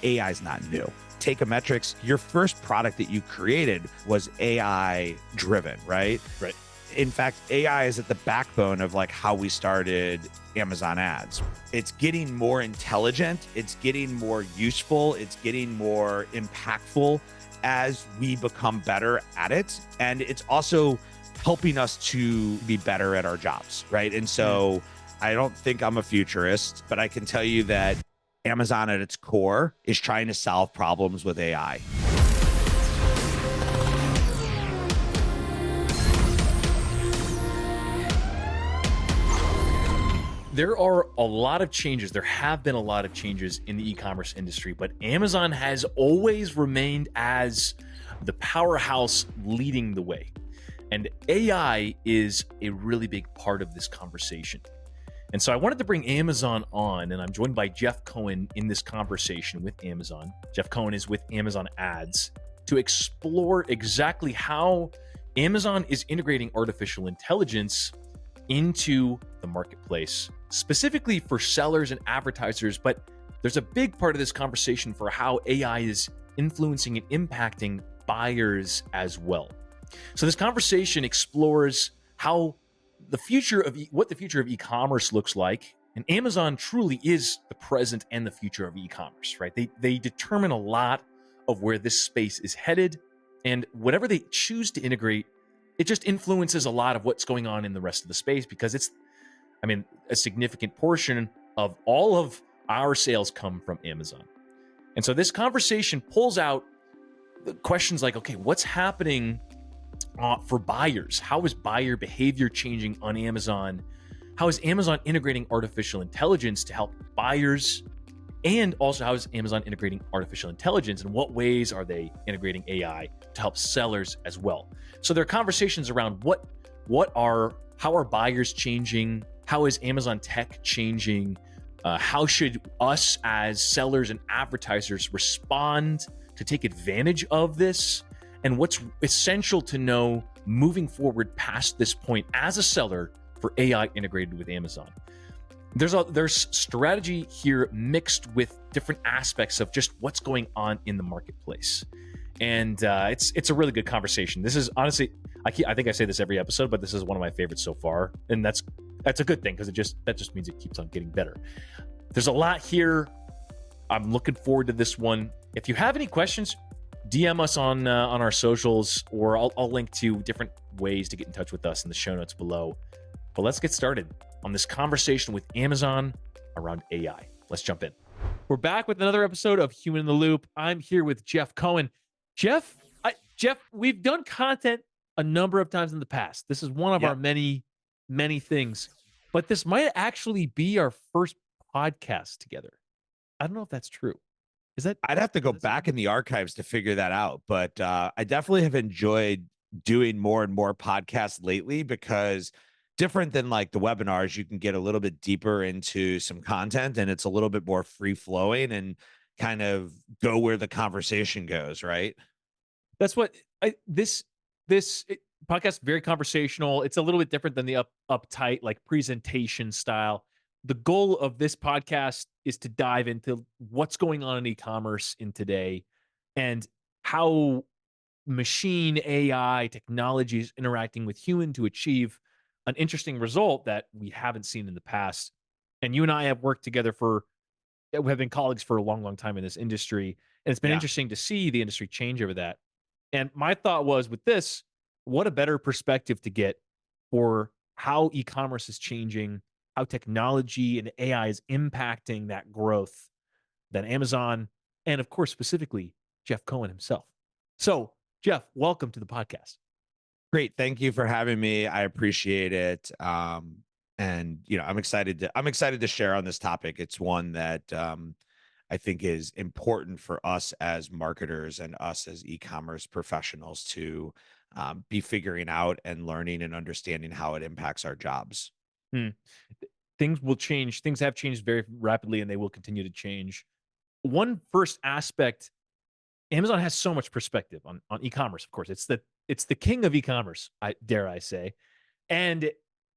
AI is not new. Teikametrics, your first product that you created was AI driven, right? Right. In fact, AI is at the backbone of like how we started Amazon ads. It's getting more intelligent, it's getting more useful, it's getting more impactful as we become better at it. And it's also helping us to be better at our jobs, right? And so I don't think I'm a futurist, but I can tell you that Amazon at its core is trying to solve problems with AI. There are a lot of changes. There have been a lot of changes in the e-commerce industry, but Amazon has always remained as the powerhouse leading the way. And AI is a really big part of this conversation. And so I wanted to bring Amazon on, and I'm joined by Jeff Cohen in this conversation with Amazon. Jeff Cohen is with Amazon Ads to explore exactly how Amazon is integrating artificial intelligence into the marketplace, specifically for sellers and advertisers. But there's a big part of this conversation for how AI is influencing and impacting buyers as well. So this conversation explores how what the future of e-commerce looks like. And Amazon truly is the present and the future of e-commerce, right? They determine a lot of where this space is headed, and whatever they choose to integrate, it just influences a lot of what's going on in the rest of the space, because a significant portion of all of our sales come from Amazon. And so this conversation pulls out the questions like, okay, what's happening for buyers? How is buyer behavior changing on Amazon? How is Amazon integrating artificial intelligence to help buyers? And also, how is Amazon integrating artificial intelligence? In what ways are they integrating AI to help sellers as well? So there are conversations around how are buyers changing? How is Amazon tech changing? How should us as sellers and advertisers respond to take advantage of this? And what's essential to know moving forward past this point as a seller for AI integrated with Amazon? There's strategy here mixed with different aspects of just what's going on in the marketplace. And it's a really good conversation. This is honestly, I think I say this every episode, but this is one of my favorites so far. And that's a good thing, because that just means it keeps on getting better. There's a lot here. I'm looking forward to this one. If you have any questions, DM us on our socials, or I'll link to different ways to get in touch with us in the show notes below. But let's get started on this conversation with Amazon around AI. Let's jump in. We're back with another episode of Human in the Loop. I'm here with Jeff Cohen. Jeff, we've done content a number of times in the past. This is one of our many, many things, but this might actually be our first podcast together. I don't know if that's true. I'd have to go back in the archives to figure that out, but I definitely have enjoyed doing more and more podcasts lately, because different than like the webinars, you can get a little bit deeper into some content, and it's a little bit more free flowing and kind of go where the conversation goes, right? That's what this podcast, very conversational. It's a little bit different than the uptight like presentation style. The goal of this podcast is to dive into what's going on in e-commerce in today, and how machine AI technology is interacting with human to achieve an interesting result that we haven't seen in the past. And you and I have worked together we have been colleagues for a long, long time in this industry. And it's been interesting to see the industry change over that. And my thought was, with this, what a better perspective to get for how e-commerce is changing, how technology and AI is impacting that growth, than Amazon, and of course, specifically, Jeff Cohen himself. So, Jeff, welcome to the podcast. Great. Thank you for having me. I appreciate it. And I'm excited to share on this topic. It's one that I think is important for us as marketers and us as e-commerce professionals to be figuring out and learning and understanding how it impacts our jobs. Things will change. Things have changed very rapidly, and they will continue to change. One first aspect, Amazon has so much perspective on e-commerce. Of course, it's the king of e-commerce, dare I say. And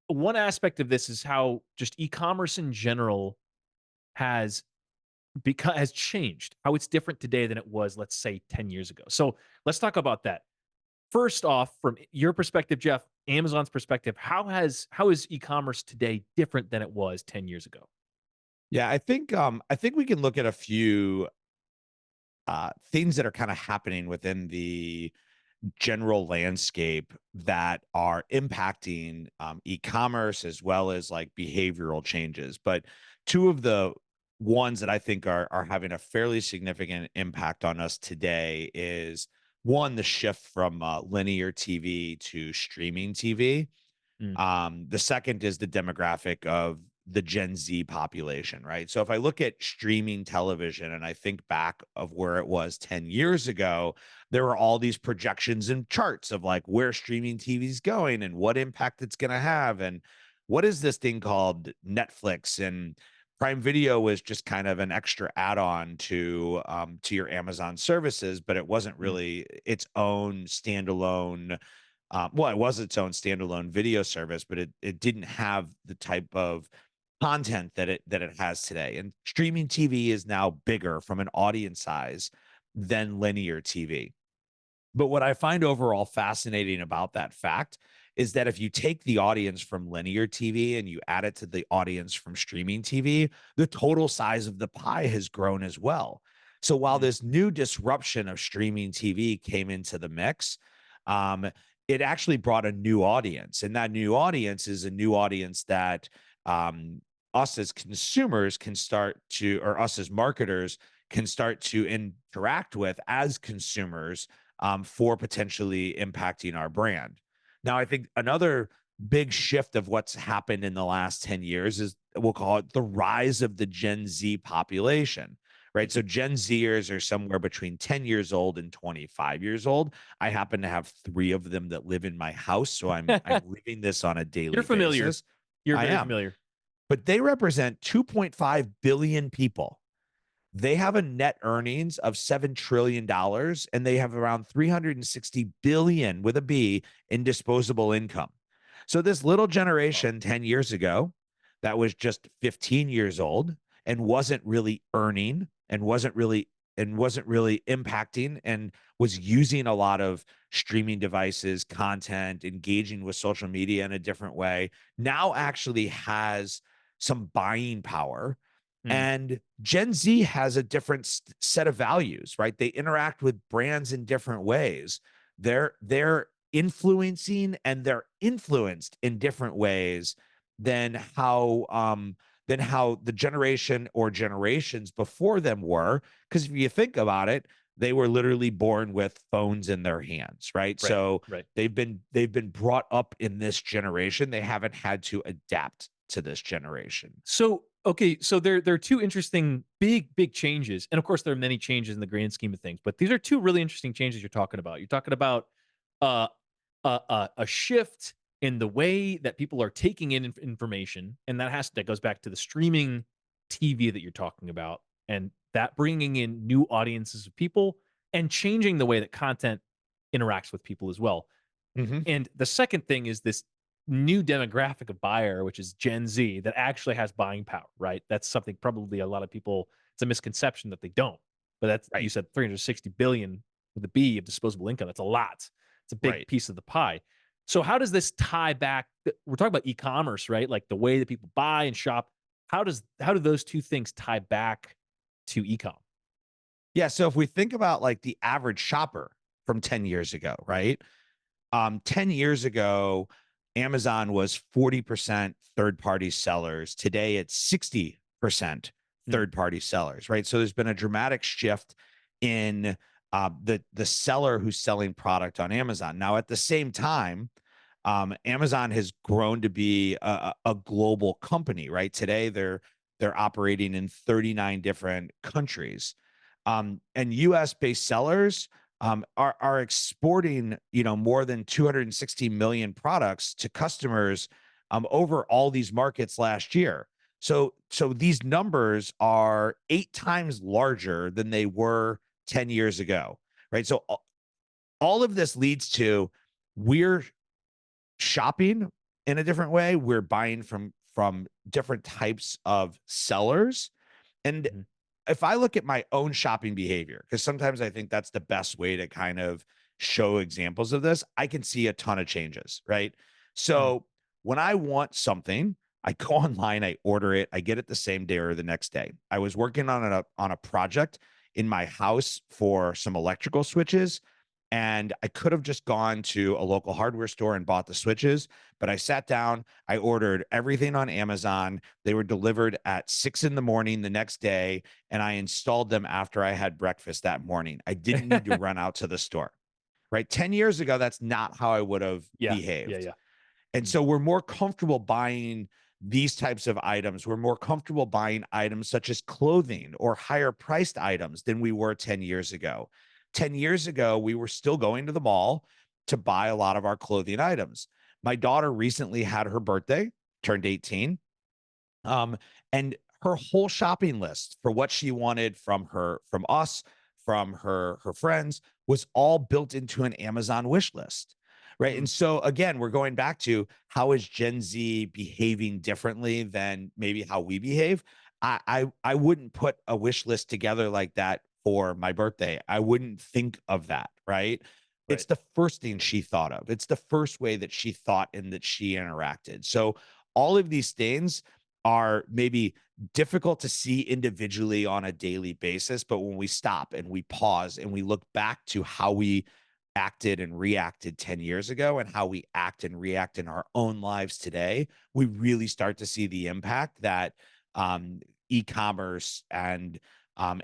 one aspect of this is how just e-commerce in general has because has changed, how it's different today than it was, let's say, 10 years ago. So let's talk about that. First off, from your perspective, Jeff, Amazon's perspective, how is e-commerce today different than it was 10 years ago? Yeah, I think we can look at a few things that are kind of happening within the general landscape that are impacting e-commerce as well as like behavioral changes. But two of the ones that I think are having a fairly significant impact on us today is one, the shift from linear TV to streaming TV. Mm, The second is the demographic of the Gen Z population, right? So if I look at streaming television and I think back of where it was 10 years ago, there were all these projections and charts of like where streaming TV is going and what impact it's going to have. And what is this thing called Netflix? And Prime Video was just kind of an extra add-on to your Amazon services, but it wasn't mm, really its own standalone well, it was its own standalone video service, but it didn't have the type of content that it has today. And streaming TV is now bigger from an audience size than linear TV. But what I find overall fascinating about that fact is that if you take the audience from linear TV and you add it to the audience from streaming TV, the total size of the pie has grown as well. So while mhm, this new disruption of streaming TV came into the mix, um, it actually brought a new audience. And that new audience is a new audience that um, us as consumers can start to, or us as marketers can start to interact with as consumers for potentially impacting our brand. Now, I think another big shift of what's happened in the last 10 years is we'll call it the rise of the Gen Z population, right? So Gen Zers are somewhere between 10 years old and 25 years old. I happen to have three of them that live in my house, so I'm mm. living this on a You're daily familiar. basis. You're I very am, familiar. but they represent 2.5 billion people. They have a net earnings of $7 trillion and they have around 360 billion with a B in disposable income. So this little Wow. generation 10 years ago that was just 15 years old and wasn't really earning and wasn't really impacting and was using a lot of streaming devices, content, engaging with social media in a different way, now actually has some buying power. Mm, And Gen Z has a different set of values, right? They interact with brands in different ways. They're influencing and they're influenced in different ways than how the generation or generations before them were. Because if you think about it, they were literally born with phones in their hands, right? right, So right. they've been brought up in this generation. They haven't had to adapt to this generation. So, okay, so there are two interesting big changes, and of course there are many changes in the grand scheme of things, but these are two really interesting changes you're talking about. You're talking about uh, a shift in the way that people are taking in information, and that goes back to the streaming TV that you're talking about, and that bringing in new audiences of people and changing the way that content interacts with people as well. Mhm. And the second thing is this new demographic of buyer, which is Gen Z, that actually has buying power, right? That's something probably a lot of people, it's a misconception that they don't. But that's, you Right. said 360 billion with a B of disposable income. That's a lot. It's a big Right. piece of the pie. So how does this tie back? We're talking about e-commerce, right? Like the way that people buy and shop. How do those two things tie back to e-com? Yeah, so if we think about like the average shopper from 10 years ago, right? 10 years ago, Amazon was 40% third-party sellers. Today it's 60% Mm, third-party sellers, right? So there's been a dramatic shift in the seller who's selling product on Amazon. Now, at the same time, Amazon has grown to be a global company, right? Today they're operating in 39 different countries. And US based sellers are exporting, more than 260 million products to customers over all these markets last year. So these numbers are 8 times larger than they were 10 years ago, right? So all of this leads to we're shopping in a different way. We're buying from different types of sellers. And mhm, if I look at my own shopping behavior, because sometimes I think that's the best way to kind of show examples of this, I can see a ton of changes, right? Mhm. So when I want something, I go online, I order it, I get it the same day or the next day. I was working on a project in my house for some electrical switches, and I could have just gone to a local hardware store and bought the switches, but I sat down, I ordered everything on Amazon. They were delivered at 6 in the morning the next day, and I installed them after I had breakfast that morning. I didn't need to run out to the store, right? 10 years ago, that's not how I would have Yeah, yeah, behaved. yeah. And Mm. so we're more comfortable buying these types of items. We're more comfortable buying items such as clothing or higher priced items than we were 10 years ago. 10 years ago, we were still going to the mall to buy a lot of our clothing items. My daughter recently had her birthday, turned 18. Um, and her whole shopping list for what she wanted from us, from her friends was all built into an Amazon wish list. Right. Mm. And so again, we're going back to how is Gen Z behaving differently than maybe how we behave. I wouldn't put a wish list together like that for my birthday. I wouldn't think of that, right? It's Right. the first thing she thought of. It's the first way that she thought and that she interacted. So all of these things are maybe difficult to see individually on a daily basis. But when we stop and we pause and we look back to how we acted and reacted 10 years ago and how we act and react in our own lives today, we really start to see the impact that um, e-commerce and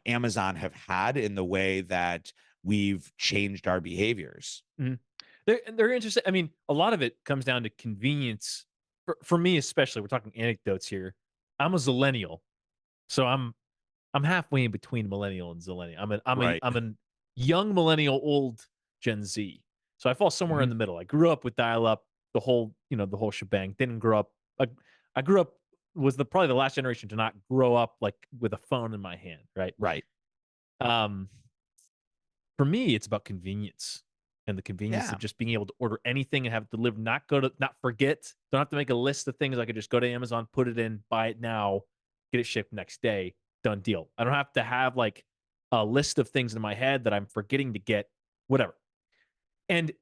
Amazon have had in the way that we've changed our behaviors. Mhm. They're interesting. I mean, a lot of it comes down to convenience. For me, especially, we're talking anecdotes here. I'm a Zillennial, so I'm halfway in between millennial and Zillennial. Right. I'm a young millennial, old Gen Z. So I fall somewhere in Mhm. the middle. I grew up with dial up, the whole shebang. Didn't grow up. I grew up was the probably the last generation to not grow up like with a phone in my hand, right? Right. Um, for me, it's about convenience and the convenience Yeah. of just being able to order anything and have it delivered, not forget, don't have to make a list of things. I could just go to Amazon, put it in, buy it now, get it shipped next day, done deal. I don't have to have like a list of things in my head that I'm forgetting to get, whatever. And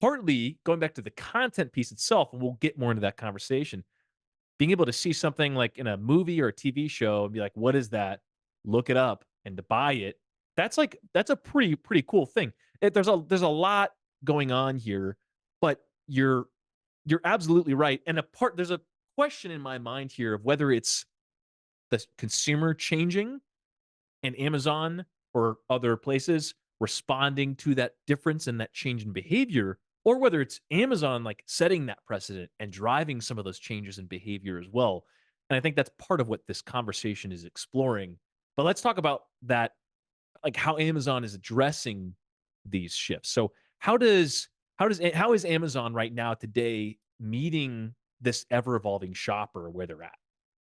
partly going back to the content piece itself, and we'll get more into that conversation, being able to see something like in a movie or a TV show and be like, "What is that?" Look it up and to buy it. That's a pretty cool thing. There's a lot going on here, but you're absolutely right. And there's a question in my mind here of whether it's the consumer changing and Amazon or other places responding to that difference and that change in behavior, or whether it's Amazon like setting that precedent and driving some of those changes in behavior as well. And I think that's part of what this conversation is exploring. But let's talk about that, like how Amazon is addressing these shifts. So how is Amazon right now today meeting this ever evolving shopper where they're at?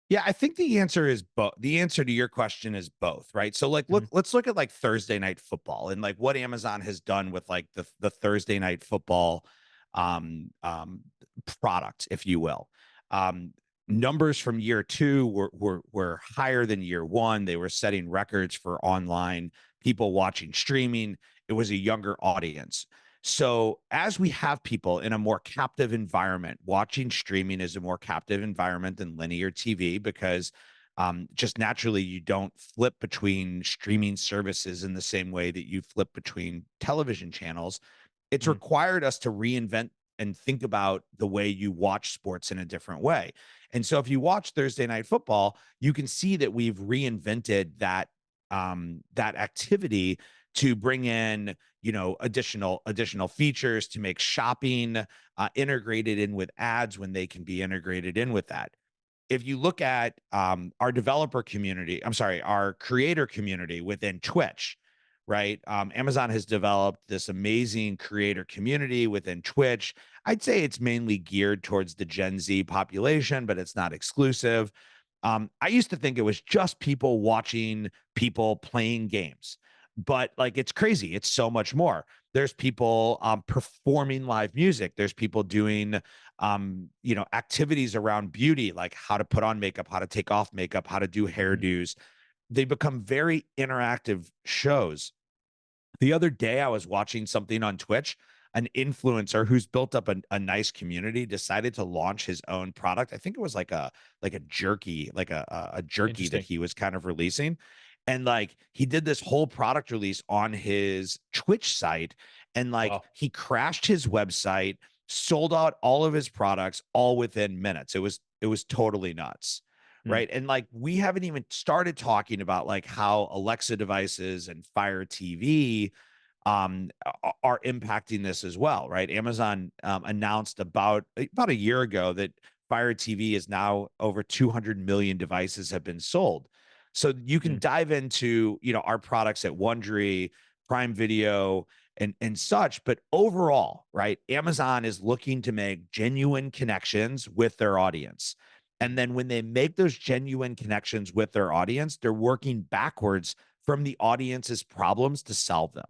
Yeah, I think the answer is both. The answer to your question is both, right? So like Mhm. let's look at like Thursday night football and like what Amazon has done with like the Thursday night football um um product, if you will. Um Numbers from year 2 were higher than year 1. They were setting records for online people watching streaming. It was a younger audience. So, as we have people in a more captive environment, watching streaming is a more captive environment than linear TV because just naturally you don't flip between streaming services in the same way that you flip between television channels. It's Mhm. required us to reinvent and think about the way you watch sports in a different way. And so, if you watch Thursday Night Football, you can see that we've reinvented that activity to bring in additional features to make shopping integrated in with ads when they can be integrated in with that. If you look at our developer community, I'm sorry, our creator community within Twitch, right? Amazon has developed this amazing creator community within Twitch. I'd say it's mainly geared towards the Gen Z population, but it's not exclusive. I used to think it was just people watching people playing games, but like it's crazy. It's so much more. There's people performing live music. There's people doing activities around beauty, like how to put on makeup, how to take off makeup, how to do Mhm. hairdos. they become very interactive shows. The other day, I was watching something on Twitch. An influencer who's built up a nice community decided to launch his own product. I think it was like a jerky, like a jerky that Interesting. he was kind of releasing. And like he did this whole product release on his Twitch site, and like Wow. he crashed his website, sold out all of his products all within minutes. It was totally nuts. Mm, Right. And like we haven't even started talking about like how Alexa devices and Fire TV are impacting this as well, right? Amazon announced about a year ago that Fire TV is now over 200 million devices have been sold. So you can mm, dive into, our products at Wondery, Prime Video, and such, but overall, right? Amazon is looking to make genuine connections with their audience. And then when they make those genuine connections with their audience, they're working backwards from the audience's problems to solve them,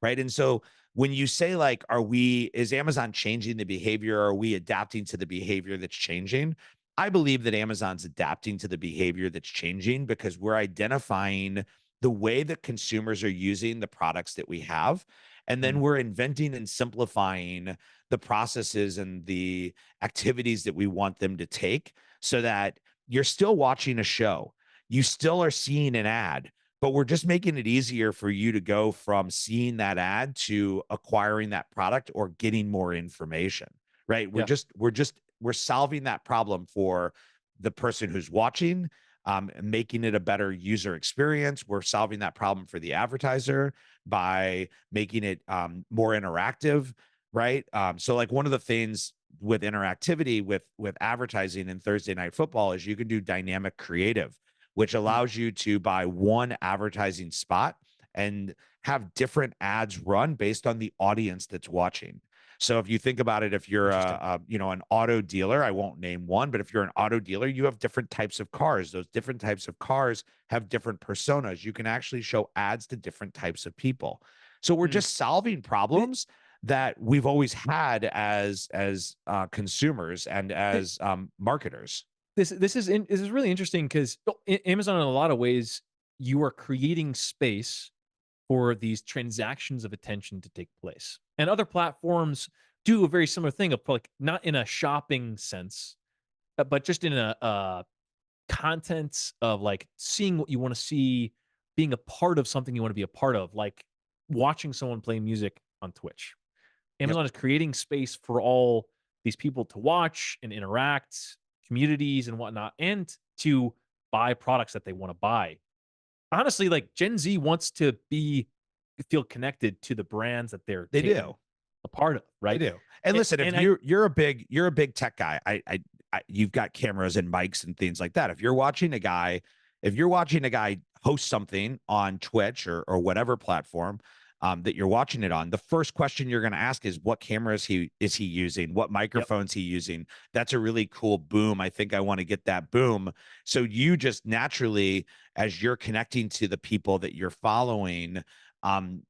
right? And so when you say like, is Amazon changing the behavior? Are we adapting to the behavior that's changing? I believe that Amazon's adapting to the behavior that's changing because we're identifying the way that consumers are using the products that we have. And then mm. we're inventing and simplifying the processes and the activities that we want them to take so that you're still watching a show. You still are seeing an ad, but we're just making it easier for you to go from seeing that ad to acquiring that product or getting more information, right? Yeah. We're solving that problem for the person who's watching, making it a better user experience. We're solving that problem for the advertiser by making it more interactive, right? So like one of the things with interactivity with advertising in Thursday Night Football is you can do dynamic creative, which Mm, allows you to buy one advertising spot and have different ads run based on the audience that's watching. So if you think about it, if you're interesting. an auto dealer, I won't name one, but if you're an auto dealer, you have different types of cars. Those different types of cars have different personas. You can actually show ads to different types of people. So we're Mm. just solving Thi- problems that we've always had as consumers and thi- as marketers. this is really interesting because Amazon, in a lot of ways, you are creating space for these transactions of attention to take place, and other platforms do a very similar thing of like not in a shopping sense, but just in a content of like seeing what you want to see, being a part of something you want to be a part of, like watching someone play music on Twitch. Yep. Amazon is creating space for all these people to watch and interact, communities and whatnot, and to buy products that they want to buy. Honestly, like Gen Z wants to feel connected to the brands that they're They taking do. a part of, They right? do. And And, listen, if and I, you're a big tech guy, you've got cameras and mics and things like that. If you're watching a guy host something on Twitch or whatever platform that you're watching it on, the first question you're going to ask is what camera is he using? What yep, microphone's he using? That's a really cool boom. I think I want to get that boom. So you just naturally, as you're connecting to the people that you're following,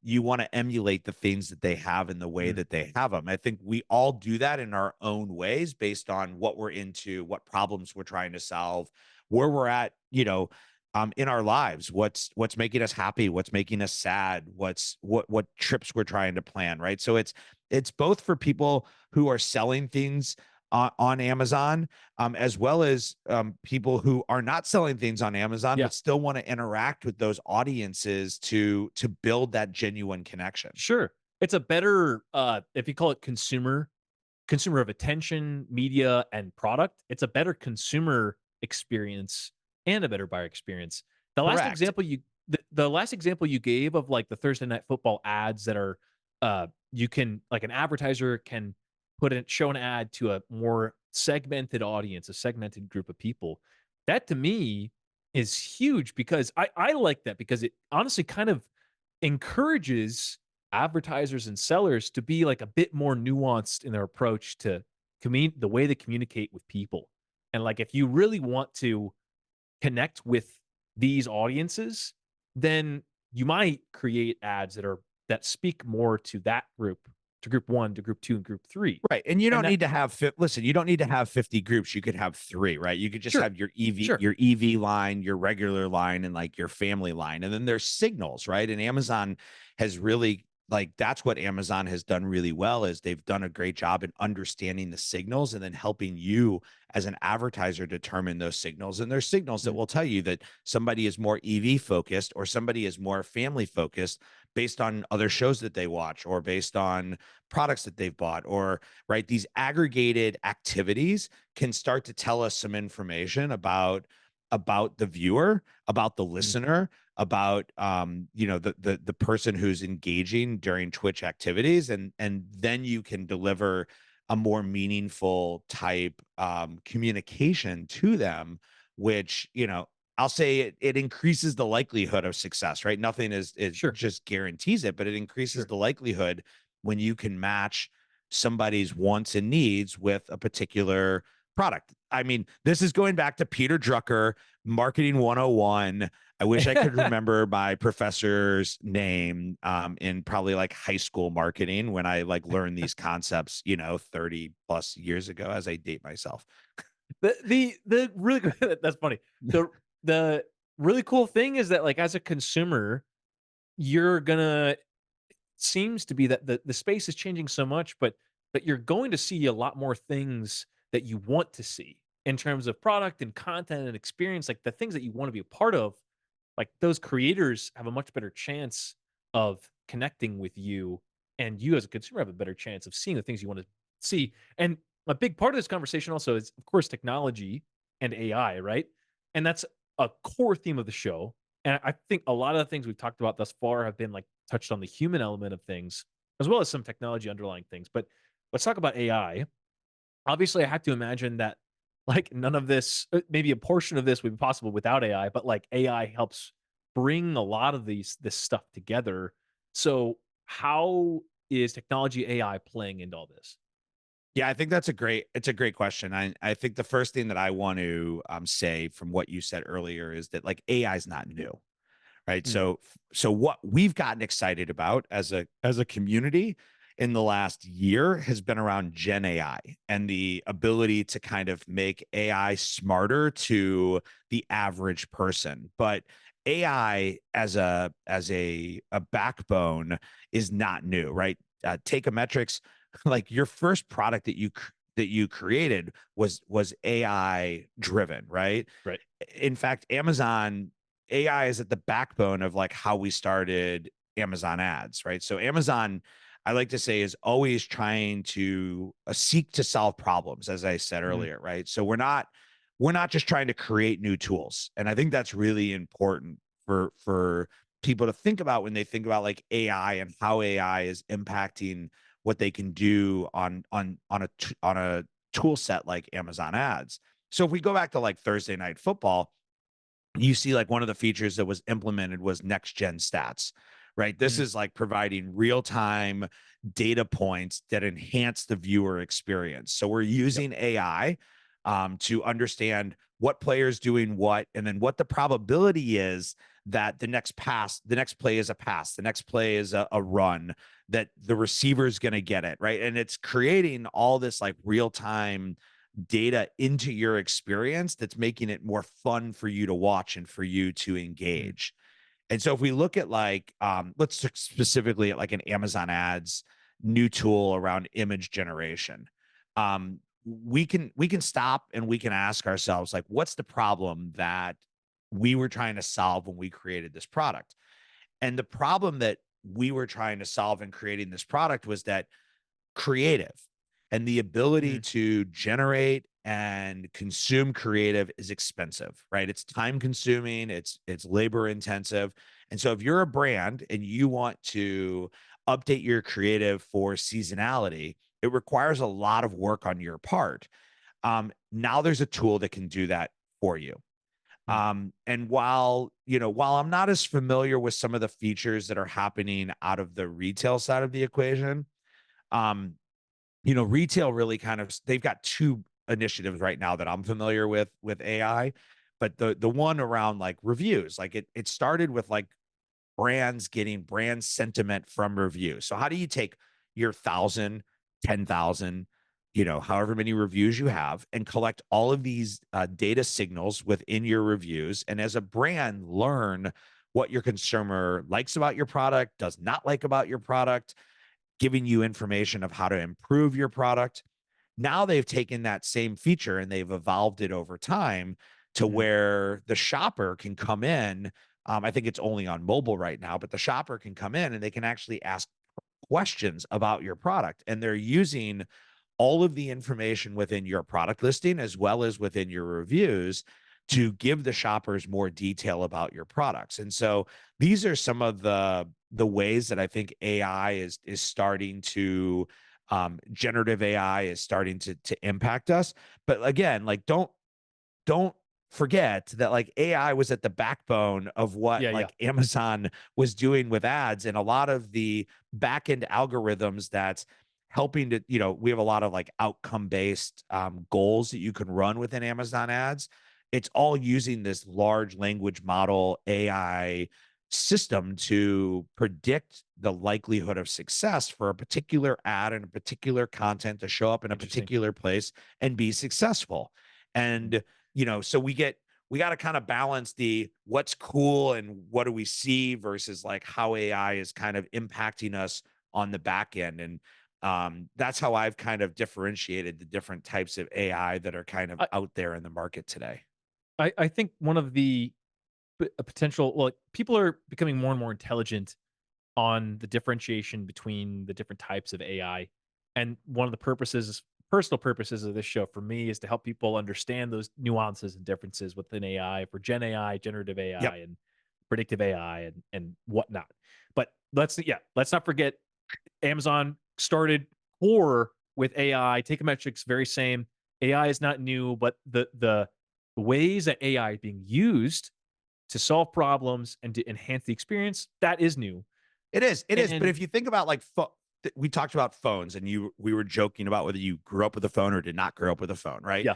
you want to emulate the things that they have in the way mm, that they have them. I think we all do that in our own ways based on what we're into, what problems we're trying to solve, where we're at, in our lives, what's making us happy, what's making us sad, what trips we're trying to plan, right? So it's both for people who are selling things on Amazon, as well as people who are not selling things on Amazon yeah, but still want to interact with those audiences to build that genuine connection. sure. It's a better, if you call it consumer of attention, media, and product, it's a better consumer experience and a better buyer experience. The last Correct. example the last example you gave of like the Thursday Night Football ads that are you can like an advertiser can show an ad to a more segmented audience, a segmented group of people. That to me is huge because I like that because it honestly kind of encourages advertisers and sellers to be like a bit more nuanced in their approach to the way they communicate with people. And like if you really want to connect with these audiences, then you might create ads that speak more to that group to group one to group two and group three. Right. And you And don't that need to have listen, you don't need to have 50 groups. You could have 3, right? You could just sure, have sure. your EV line, your regular line, and like your family line. And then there's signals, right? And Amazon has really like that's what Amazon has done really well is they've done a great job in understanding the signals and then helping you as an advertiser determine those signals. And there's signals that Mm, will tell you that somebody is more EV focused or somebody is more family focused based on other shows that they watch or based on products that they've bought or right? These aggregated activities can start to tell us some information about the viewer, about the mm, listener, about the person who's engaging during Twitch activities, and then you can deliver a more meaningful type communication to them, which I'll say it increases the likelihood of success, right? Nothing is it sure, just guarantees it, but it increases sure. the likelihood when you can match somebody's wants and needs with a particular product. I mean, this is going back to Peter Drucker, Marketing 101. I wish I could remember my professor's name in probably like high school marketing when I like learned these concepts, 30 plus years ago as I date myself. The really that's funny. The really cool thing is that like as a consumer, you're gonna seems to be that the space is changing so much, but you're going to see a lot more things that you want to see in terms of product and content and experience, like the things that you want to be a part of. Like those creators have a much better chance of connecting with you, and you as a consumer have a better chance of seeing the things you want to see. And a big part of this conversation also is, of course, technology and AI, right? And that's a core theme of the show. And I think a lot of the things we've talked about thus far have been like touched on the human element of things, as well as some technology underlying things. But let's talk about AI. Obviously, I have to imagine that like none of this, maybe a portion of this would be possible without AI, but like AI helps bring a lot of this stuff together. So, how is technology AI playing into all this? Yeah, I think it's a great question. I think the first thing that I want to say from what you said earlier is that like AI is not new, right? Mm, So what we've gotten excited about as a community in the last year has been around Gen AI and the ability to kind of make AI smarter to the average person. But AI as a backbone is not new, right? Teikametrics, like your first product that you created was AI driven, right? right. In fact, Amazon AI is at the backbone of like how we started Amazon ads, right? So Amazon, I like to say, is always trying to seek to solve problems, as I said Mm, earlier, right? So we're not just trying to create new tools, and I think that's really important for people to think about when they think about like AI and how AI is impacting what they can do on a tool set like Amazon ads. So if we go back to like Thursday Night Football, you see like one of the features that was implemented was next gen stats, right? This mm, is like providing real time data points that enhance the viewer experience. So we're yep. using AI to understand what players doing what, and then what the probability is that the next play is a pass, the next play is a run, that the receiver is going to get it, right? And it's creating all this like real time data into your experience that's making it more fun for you to watch and for you to Mm, engage. And so if we look at like let's look specifically at like an Amazon ads new tool around image generation. We can stop and we can ask ourselves like what's the problem that we were trying to solve when we created this product? And the problem that we were trying to solve in creating this product was that creative and the ability mm, to generate and consume creative is expensive, right? It's time consuming, it's labor intensive. And so if you're a brand and you want to update your creative for seasonality, it requires a lot of work on your part. Now there's a tool that can do that for you. mm, And while I'm not as familiar with some of the features that are happening out of the retail side of the equation, um, retail really kind of they've got two initiatives right now that I'm familiar with AI, but the one around like reviews, like it started with like brands getting brand sentiment from reviews. So how do you take, your 1,000, 10,000, however many reviews you have, and collect all of these data signals within your reviews. And as a brand, learn what your consumer likes about your product, does not like about your product, giving you information of how to improve your product. Now they've taken that same feature and they've evolved it over time to Mhm. where the shopper can come in. I think it's only on mobile right now, but the shopper can come in and they can actually ask questions about your product. And they're using all of the information within your product listing as well as within your reviews to give the shoppers more detail about your products. And so these are some of the ways that I think AI is starting to generative AI is starting to impact us. But again, like don't forget that like AI was at the backbone of what Yeah, yeah. like Amazon was doing with ads, and a lot of the back end algorithms that's helping to, we have a lot of like outcome based goals that you can run within Amazon ads. It's all using this large language model AI system to predict the likelihood of success for a particular ad and a particular content to show up in a Interesting. particular place and be successful. Mm. And so we got to kind of balance the what's cool and what do we see versus like how AI is kind of impacting us on the back end. And that's how I've kind of differentiated the different types of AI that are kind of I out there in the market today. I think one of the a potential, well, people are becoming more and more intelligent on the differentiation between the different types of AI. And one of the personal purposes of this show for me is to help people understand those nuances and differences within AI for Gen AI, generative Yep. AI, and predictive AI and whatnot. But let's not forget Amazon started core with AI. Teikametrics, very same. AI is not new, but the ways that AI is being used to solve problems and to enhance the experience, that is new. It is. It is. But And if you think about like we talked about phones and we were joking about whether you grew up with a phone or did not grow up with a phone, right? yeah,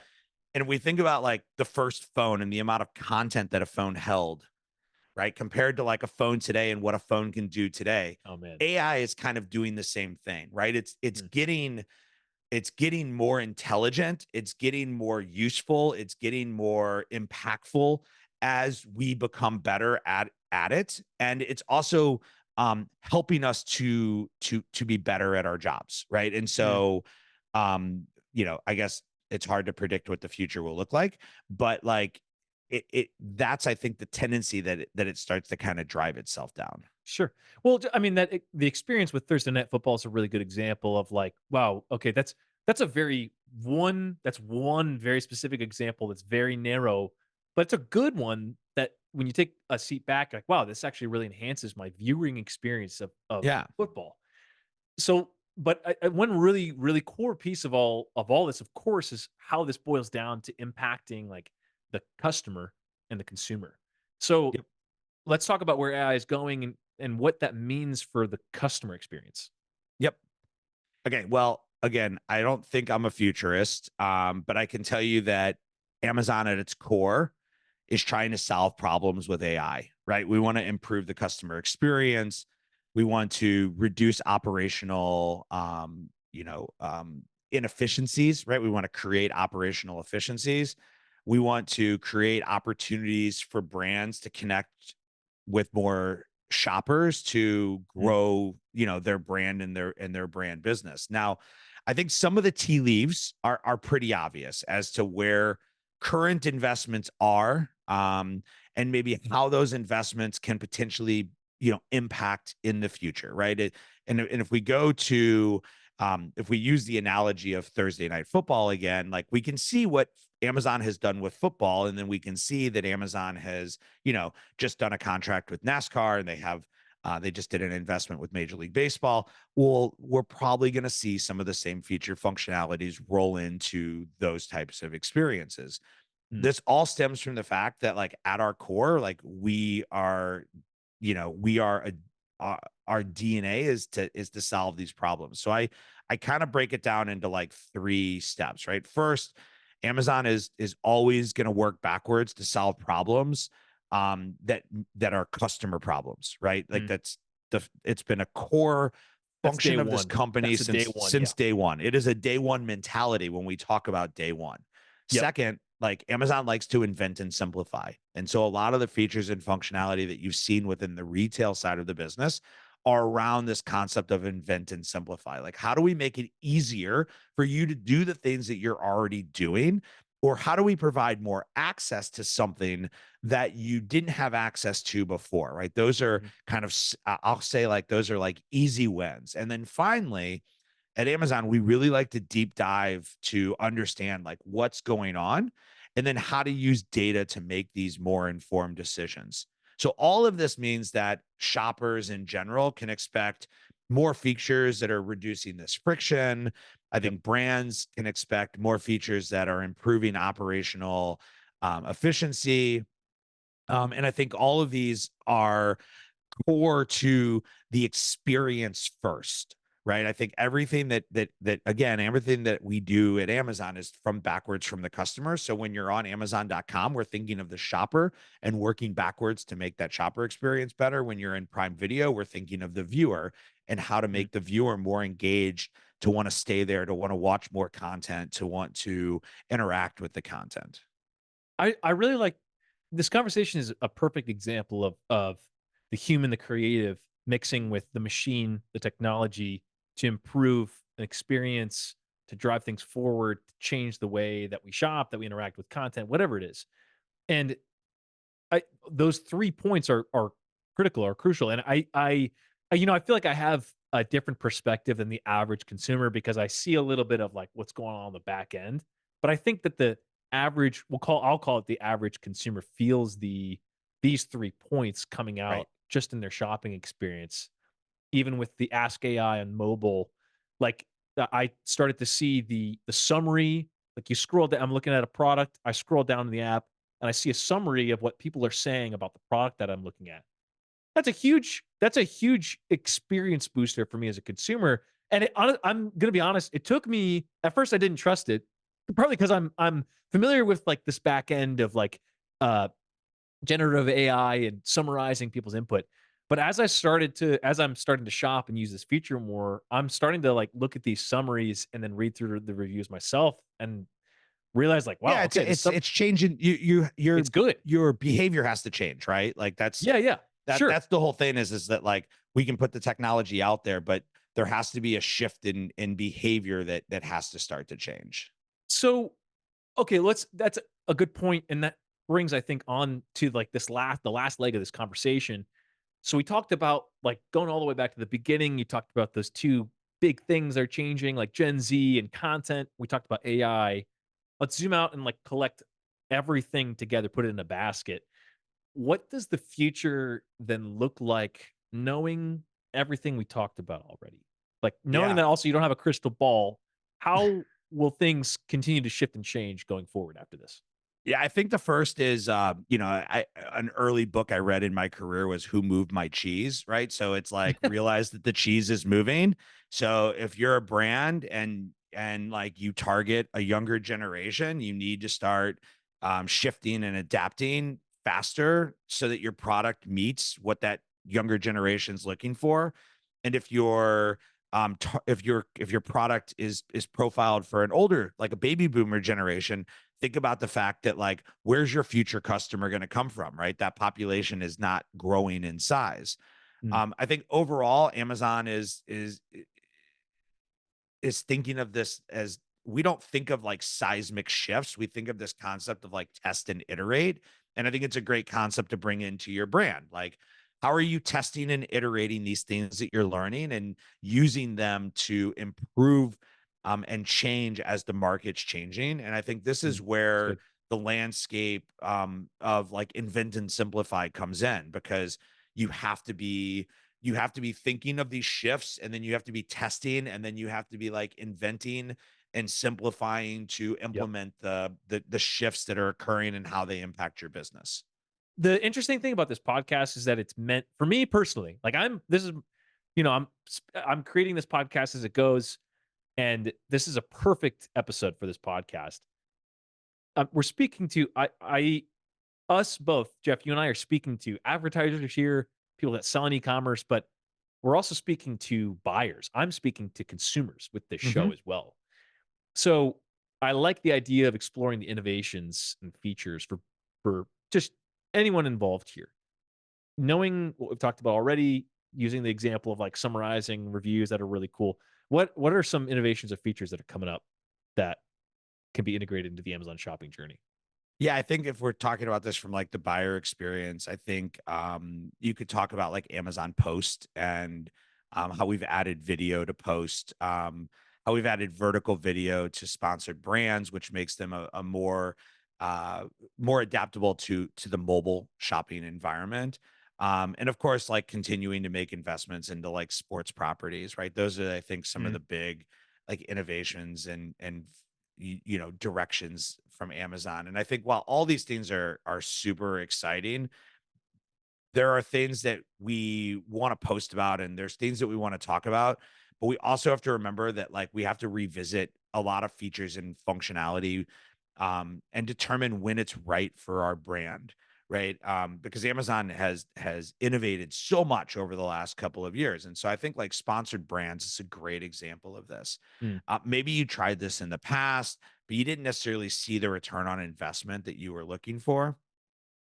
And we think about like the first phone and the amount of content that a phone held, right? Compared to like a phone today and what a phone can do today. oh man. AI is kind of doing the same thing, right? Mm, It's getting more intelligent, it's getting more useful, it's getting more impactful as we become better at it. And it's also helping us to be better at our jobs, right? And mm. so I guess it's hard to predict what the future will look like, but like it that's I think the tendency that it starts to kind of drive itself down. Sure. Well, I mean the experience with Thursday Night Football is a really good example of like, wow, okay, that's one very specific example that's very narrow, but it's a good one that when you take a seat back, like, wow, this actually really enhances my viewing experience of Yeah. football. So, but one really core piece of all this, of course, is how this boils down to impacting like the customer and the consumer. So Yep. let's talk about where AI is going and what that means for the customer experience. Yep. Okay, well, again, I don't think I'm a futurist, but I can tell you that Amazon at its core is trying to solve problems with AI, right? We want to improve the customer experience. We want to reduce operational, inefficiencies, right? We want to create operational efficiencies. We want to create opportunities for brands to connect with more shoppers to Mm, grow, their brand and their brand business. Now, I think some of the tea leaves are pretty obvious as to where current investments are, and maybe how those investments can potentially, impact in the future, right? And if we go to if we use the analogy of Thursday Night Football again, like we can see what Amazon has done with football, and then we can see that Amazon has, just done a contract with NASCAR, and they just did an investment with Major League Baseball. Well, we're probably going to see some of the same feature functionalities roll into those types of experiences. mm, This all stems from the fact that, like, at our core, like we are, we are our DNA is to solve these problems. So I kind of break it down into like three steps, right? First, Amazon is always going to work backwards to solve problems that are customer problems, right? Like mm, it's been a core That's day function of this one. company That's a day since one. Yeah. day one. It is a day one mentality when we talk about day one. Yep. Second, like Amazon likes to invent and simplify. And so a lot of the features and functionality that you've seen within the retail side of the business are around this concept of invent and simplify. Like, how do we make it easier for you to do the things that you're already doing? Or how do we provide more access to something that you didn't have access to before, right? Those are Mhm. kind of, I'll say like, those are like easy wins. And then finally, at Amazon, we really like to deep dive to understand like what's going on and then how to use data to make these more informed decisions. So all of this means that shoppers in general can expect more features that are reducing this friction. I Yep. think brands can expect more features that are improving operational efficiency. And I think all of these are core to the experience first, right? I think everything that again, everything that we do at Amazon is from backwards from the customer. So when you're on Amazon.com, we're thinking of the shopper and working backwards to make that shopper experience better. When you're in Prime Video, we're thinking of the viewer and how to Mhm. make the viewer more engaged, to want to stay there, to want to watch more content, to want to interact with the content. I really like this conversation is a perfect example of the human, the creative mixing with the machine, the technology to improve an experience, to drive things forward, to change the way that we shop, that we interact with content, whatever it is. And I those 3 points are critical, are crucial, and I feel like I have a different perspective than the average consumer because I see a little bit of, like, what's going on the back end, but I think that the average I'll call it the average consumer feels these 3 points coming Right. out just in their shopping experience. Even with the Ask AI on mobile, like, I started to see the summary, like, you scroll down I'm looking at a product, I scroll down in the app, and I see a summary of what people are saying about the product that I'm looking at. That's a huge experience booster for me as a consumer, and I'm gonna be honest, it took me at first, I didn't trust it, partly because I'm familiar with, like, this back end of, like, uh generative AI and summarizing people's input. But as I'm starting to shop and use this feature more, I'm starting to like look at these summaries and then read through the reviews myself and realize like, wow, Yeah, okay, it's changing it's good. your behavior has to change, right? Like Yeah, yeah, sure. that's the whole thing is that like we can put the technology out there, but there has to be a shift in behavior that has to start to change. So okay, that's a good point, and that brings I think on to like the last leg of this conversation. So we talked about like going all the way back to the beginning. You talked about those two big things that are changing, like Gen Z and content. We talked about AI. Let's zoom out and like collect everything together, put it in a basket. What does the future then look like knowing everything we talked about already? Like knowing Yeah. that also you don't have a crystal ball, how will things continue to shift and change going forward after this? Yeah, I think the first is, an early book I read in my career was Who Moved My Cheese, right? So it's like realize that the cheese is moving. So if you're a brand and like you target a younger generation, you need to start shifting and adapting faster so that your product meets what that younger generation's looking for. And if if your product is profiled for an older, like a baby boomer generation, think about the fact that like where's your future customer going to come from, right? That population is not growing in size. Mm, I think overall Amazon is thinking of this as, we don't think of like seismic shifts. We think of this concept of like test and iterate. And I think it's a great concept to bring into your brand. Like, how are you testing and iterating these things that you're learning and using them to improve and change as the market's changing? And I think this is that's where good. the landscape of like invent and simplify comes in, because you have to be you have to be thinking of these shifts, and then you have to be testing, and then you have to be like inventing and simplifying to Yep. implement the shifts that are occurring and how they impact your business. The interesting thing about this podcast is that it's meant for me personally. Like this is, I'm creating this podcast as it goes, and this is a perfect episode for this podcast. We're speaking to us both, Jeff. You and I are speaking to advertisers here, people that sell in e-commerce, but we're also speaking to buyers. I'm speaking to consumers with this show Mhm. as well. So I like the idea of exploring the innovations and features for just anyone involved here. Knowing what we've talked about already, using the example of like summarizing reviews that are really cool. What are some innovations or features that are coming up that can be integrated into the Amazon shopping journey? Yeah, I think if we're talking about this from like the buyer experience, I think you could talk about like Amazon Post and how we've added video to Post, how we've added vertical video to sponsored brands, which makes them a uh, more adaptable to the mobile shopping environment. And of course, like continuing to make investments into like sports properties, right? Those are, I think, some of Mm, the big like innovations and directions from Amazon. And I think while all these things are super exciting, there are things that we want to post about and there's things that we want to talk about, but we also have to remember that like we have to revisit a lot of features and functionality and determine when it's right for our brand, right? Because Amazon has innovated so much over the last couple of years. And so I think like sponsored brands is a great example of this. mm, Maybe you tried this in the past, but you didn't necessarily see the return on investment that you were looking for.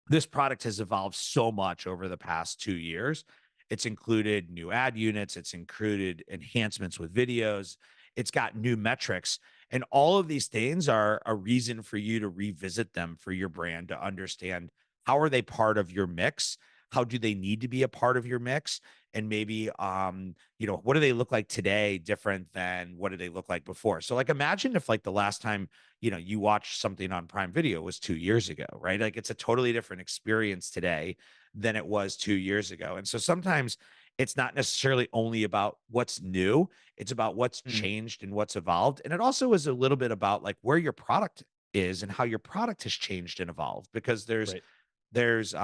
This product has evolved so much over the past 2 years. It's included new ad units, it's included enhancements with videos, it's got new metrics, and all of these things are a reason for you to revisit them for your brand to understand how are they part of your mix? How do they need to be a part of your mix? And maybe, what do they look like today different than what did they look like before? So, like, imagine if, like, the last time you watch something on Prime Video was 2 years ago, right? Like it's a totally different experience today than it was 2 years ago. And so sometimes it's not necessarily only about what's new, it's about what's mm, changed and what's evolved. And it also is a little bit about like where your product is and how your product has changed and evolved because right. there's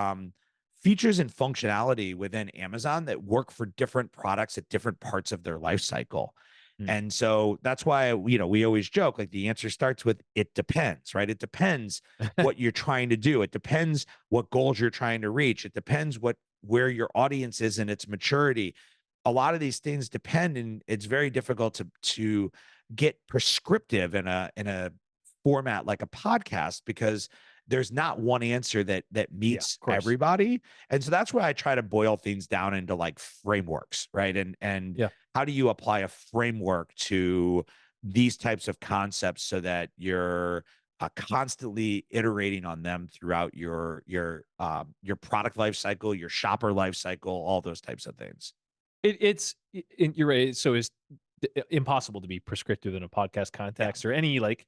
features and functionality within Amazon that work for different products at different parts of their life cycle. Mm. And so that's why, we always joke like the answer starts with it depends, right? It depends what you're trying to do. It depends what goals you're trying to reach. It depends where your audience is in its maturity. A lot of these things depend, and it's very difficult to get prescriptive in a format like a podcast because there's not one answer that Yeah, meets of course. everybody. And so that's why I try to boil things down into like frameworks, right? And Yeah. how do you apply a framework to these types of concepts so that you're constantly iterating on them throughout your product life cycle, your shopper life cycle, all those types of things. You're right. So it's impossible to be prescriptive in a podcast Yeah. context or any like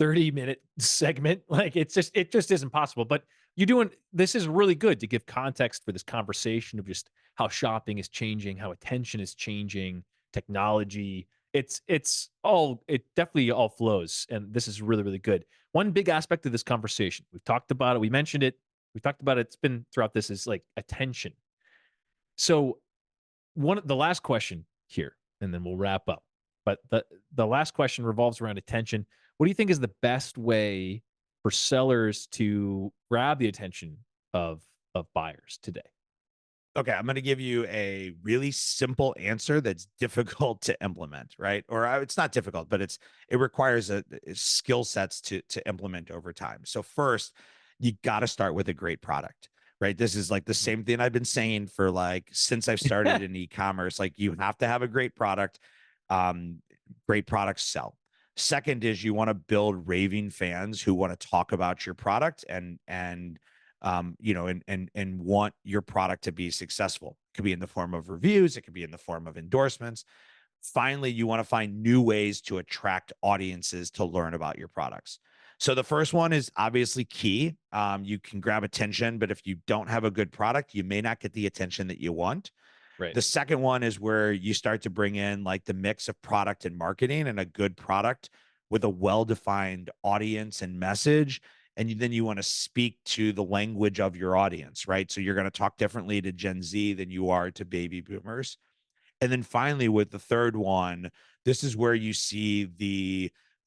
30-minute segment. Like it just isn't possible. But you're doing this is really good to give context for this conversation of just how shopping is changing, how attention is changing, technology. It definitely all flows. And this is really, really good. One big aspect of this conversation, we've talked about it, we mentioned it, we've talked about it, it's been throughout this is like attention. So the last question here, and then we'll wrap up. But the last question revolves around attention. What do you think is the best way for sellers to grab the attention of buyers today? Okay, I'm going to give you a really simple answer that's difficult to implement, right? It's not difficult, but it requires skill sets to implement over time. So first, you got to start with a great product, right? This is like the Mhm. same thing I've been saying for like since I've started in e-commerce. Like you have to have a great product. Um, Great products sell. Second is you want to build raving fans who want to talk about your product and want your product to be successful. It could be in the form of reviews, it could be in the form of endorsements. Finally, you want to find new ways to attract audiences to learn about your products. So the first one is obviously key. You can grab attention, but if you don't have a good product, you may not get the attention that you want. Right. The second one is where you start to bring in like the mix of product and marketing and a good product with a well-defined audience and message. And then you want to speak to the language of your audience, right? So you're going to talk differently to Gen Z than you are to baby boomers. And then finally, with the third one, this is where you see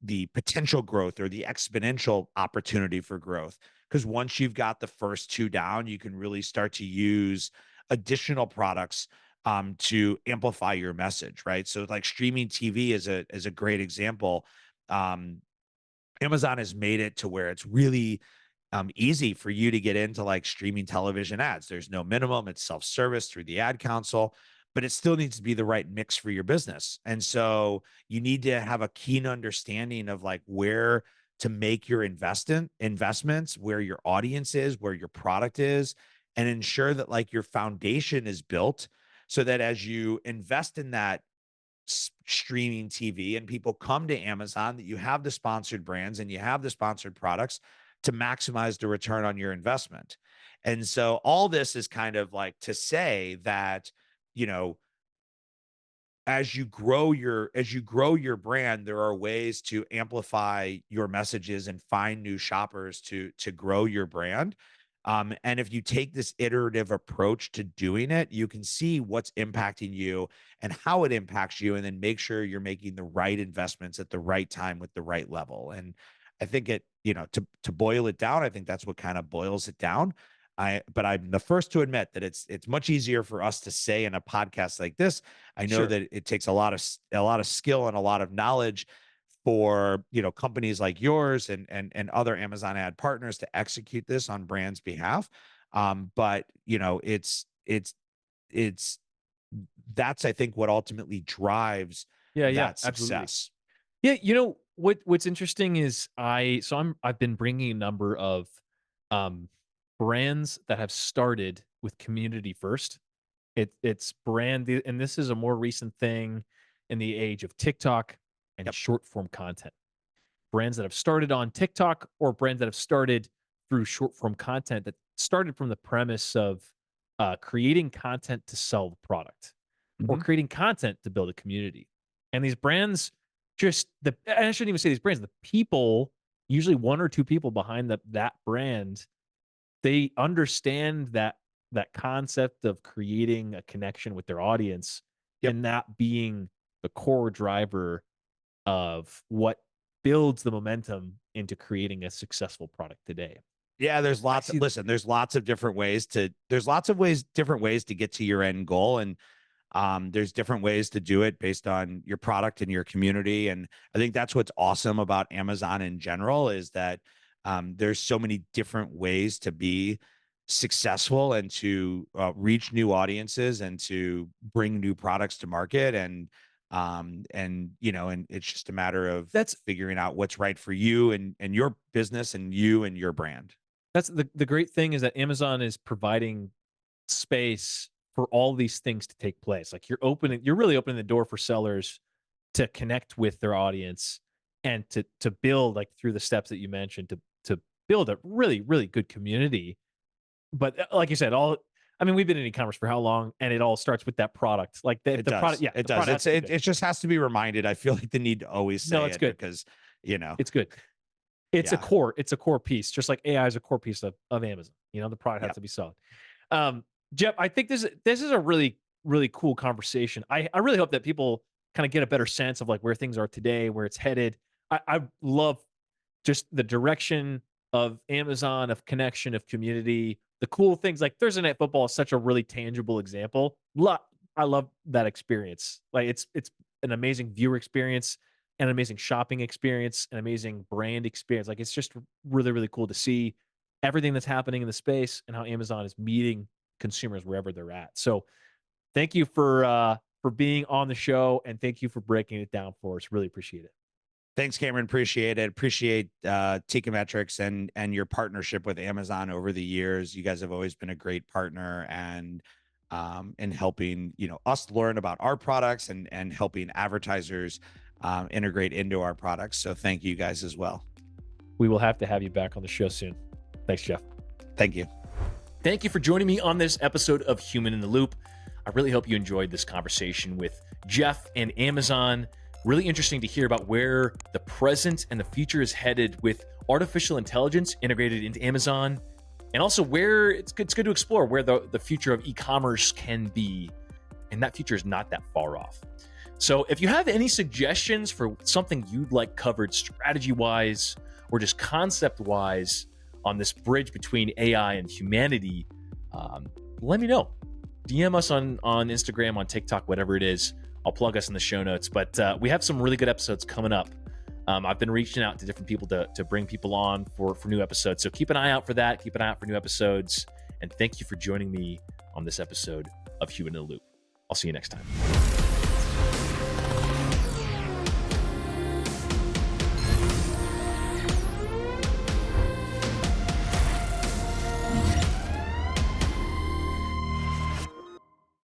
the potential growth or the exponential opportunity for growth. Because once you've got the first two down, you can really start to use additional products to amplify your message, right? So like streaming TV is a great example. Um, Amazon has made it to where it's really easy for you to get into like streaming television ads. There's no minimum, it's self-service through the ad console, but it still needs to be the right mix for your business. And so you need to have a keen understanding of like where to make your investments, where your audience is, where your product is, and ensure that like your foundation is built so that as you invest in that streaming TV and people come to Amazon, that you have the sponsored brands and you have the sponsored products to maximize the return on your investment. And so all this is kind of like to say that, you know, as you grow your brand, there are ways to amplify your messages and find new shoppers to grow your brand. And if you take this iterative approach to doing it, you can see what's impacting you and how it impacts you, and then make sure you're making the right investments at the right time with the right level. And I think to boil it down, I think that's what kind of boils it down. But I'm the first to admit that it's much easier for us to say in a podcast like this. I know Sure. that it takes a lot of skill and a lot of knowledge for companies like yours and other Amazon ad partners to execute this on brands' behalf. But it's that's I think what ultimately drives Yeah, yeah, that absolutely. success. Yeah, what's interesting is I've been bringing a number of um brands that have started with community first. It's and this is a more recent thing in the age of TikTok and Yep. short form content. Brands that have started on TikTok or brands that have started through short form content that started from the premise of creating content to sell the product or Hmm. creating content to build a community. And these brands and I shouldn't even say these brands, the people, usually one or two people behind that brand, they understand that concept of creating a connection with their audience Yep. and that being the core driver of what builds the momentum into creating a successful product today. Yeah, I see. there's lots of different ways to get to your end goal. And there's different ways to do it based on your product and your community. And I think that's what's awesome about Amazon in general is that there's so many different ways to be successful and to reach new audiences and to bring new products to market. And it's just a matter of That's figuring out what's right for you and your business and you and your brand. that's the great thing is that Amazon is providing space for all these things to take place. Like you're really opening the door for sellers to connect with their audience and to build like through the steps that you mentioned to build a really really good community. But like you said, we've been in e-commerce for how long, and it all starts with that product. Like It the product, does. yeah, It the does. product has to be good. It just has to be reminded. I feel like the need to always No, say it's it good. because, It's good. It's a yeah. core. It's a core piece, just like AI is a core piece of Amazon. The product has Yep. to be solid. Jeff, I think this is a really really cool conversation. I really hope that people kind of get a better sense of like where things are today, where it's headed. I love just the direction of Amazon, of connection, of community, the cool things like Thursday Night Football is such a really tangible example. I love that experience. Like it's an amazing viewer experience, an amazing shopping experience, an amazing brand experience. Like it's just really really cool to see everything that's happening in the space and how Amazon is meeting consumers wherever they're at. So thank you for being on the show and thank you for breaking it down for us. Really appreciate it. Thanks, Cameron. Appreciate it. Appreciate Teikametrics and your partnership with Amazon over the years. You guys have always been a great partner and in helping us learn about our products and helping advertisers integrate into our products. So thank you guys as well. We will have to have you back on the show soon. Thanks, Jeff. Thank you. Thank you for joining me on this episode of Human in the Loop. I really hope you enjoyed this conversation with Jeff and Amazon. Really interesting to hear about where the present and the future is headed with artificial intelligence integrated into Amazon, and also where it's good to explore where the future of e-commerce can be. And that future is not that far off. So if you have any suggestions for something you'd like covered strategy-wise or just concept-wise on this bridge between AI and humanity, let me know. DM us on Instagram, on TikTok, whatever it is. I'll plug us in the show notes. But we have some really good episodes coming up. I've been reaching out to different people to bring people on for new episodes. So keep an eye out for that. Keep an eye out for new episodes. And thank you for joining me on this episode of Human in the Loop. I'll see you next time.